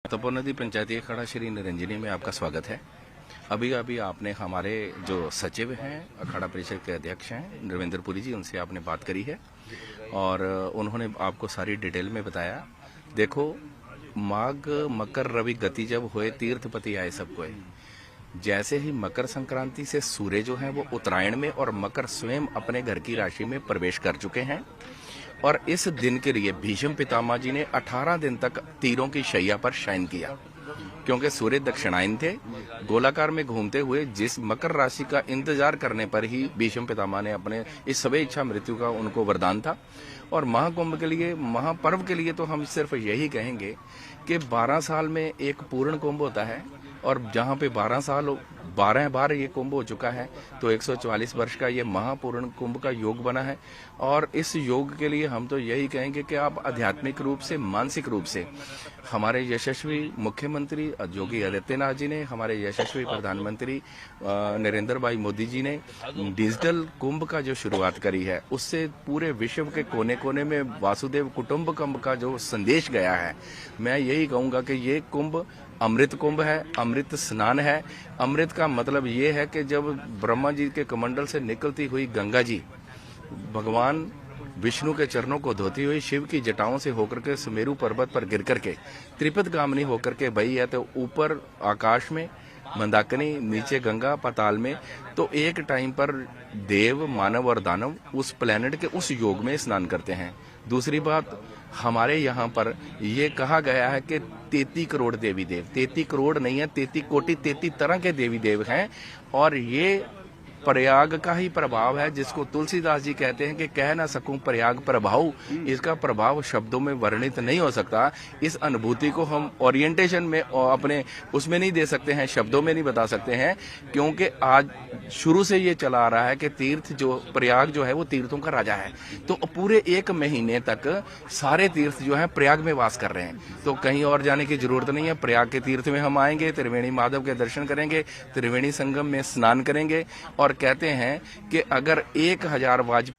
तपोवन नदी पंचायती अखाड़ा श्री निरंजनी में आपका स्वागत है। अभी अभी आपने हमारे जो सचिव हैं, अखाड़ा परिषद के अध्यक्ष हैं नरेंद्र पुरी जी, उनसे आपने बात करी है और उन्होंने आपको सारी डिटेल में बताया। देखो, माघ मकर रवि गति जब हुए तीर्थपति आए सबको। जैसे ही मकर संक्रांति से सूर्य जो है वो उत्तरायण में और मकर स्वयं अपने घर की राशि में प्रवेश कर चुके हैं और इस दिन के लिए भीष्म पितामह जी ने 18 दिन तक तीरों की शैया पर शयन किया, क्योंकि सूर्य दक्षिणायन थे। गोलाकार में घूमते हुए जिस मकर राशि का इंतजार करने पर ही भीष्म पितामह ने अपने इस सभी इच्छा मृत्यु का उनको वरदान था। और महाकुंभ के लिए, महापर्व के लिए तो हम सिर्फ यही कहेंगे कि 12 साल में एक पूर्ण कुंभ होता है और जहाँ पे 12 बार ये कुंभ हो चुका है, तो 144 वर्ष का ये महापूर्ण कुंभ का योग बना है। और इस योग के लिए हम तो यही कहेंगे कि आप आध्यात्मिक रूप से, मानसिक रूप से, हमारे यशस्वी मुख्यमंत्री योगी आदित्यनाथ जी ने, हमारे यशस्वी प्रधानमंत्री नरेंद्र भाई मोदी जी ने डिजिटल कुंभ का जो शुरुआत करी है, उससे पूरे विश्व के कोने कोने में वासुदेव कुटुंबकम का जो संदेश गया है, मैं यही कहूँगा कि ये कुंभ अमृत कुंभ है, अमृत स्नान है। अमृत का मतलब ये है कि जब ब्रह्मा जी के कमंडल से निकलती हुई गंगा जी भगवान विष्णु के चरणों को धोती हुई शिव की जटाओं से होकर के सुमेरु पर्वत पर गिर करके त्रिपद गामिनी होकर के बही है, तो ऊपर आकाश में मंदाकिनी, नीचे गंगा पाताल में, तो एक टाइम पर देव, मानव और दानव उस प्लेनेट के उस योग में स्नान करते हैं। दूसरी बात, हमारे यहाँ पर ये कहा गया है कि 33 करोड़ देवी देव, 33 करोड़ नहीं है, 33 कोटि, 33 तरह के देवी देव हैं। और ये प्रयाग का ही प्रभाव है, जिसको तुलसीदास जी कहते हैं कि कह ना सकूं प्रयाग प्रभाव। इसका प्रभाव शब्दों में वर्णित नहीं हो सकता। इस अनुभूति को हम ओरिएंटेशन में और अपने उसमें नहीं दे सकते हैं, शब्दों में नहीं बता सकते हैं, क्योंकि आज शुरू से ये चला आ रहा है कि तीर्थ जो प्रयाग जो है वो तीर्थों का राजा है। तो पूरे 1 महीने तक सारे तीर्थ जो है प्रयाग में वास कर रहे हैं, तो कहीं और जाने की जरूरत नहीं है। प्रयाग के तीर्थ में हम आएंगे, त्रिवेणी माधव के दर्शन करेंगे, त्रिवेणी संगम में स्नान करेंगे और कहते हैं कि अगर 1000 वाजपेयी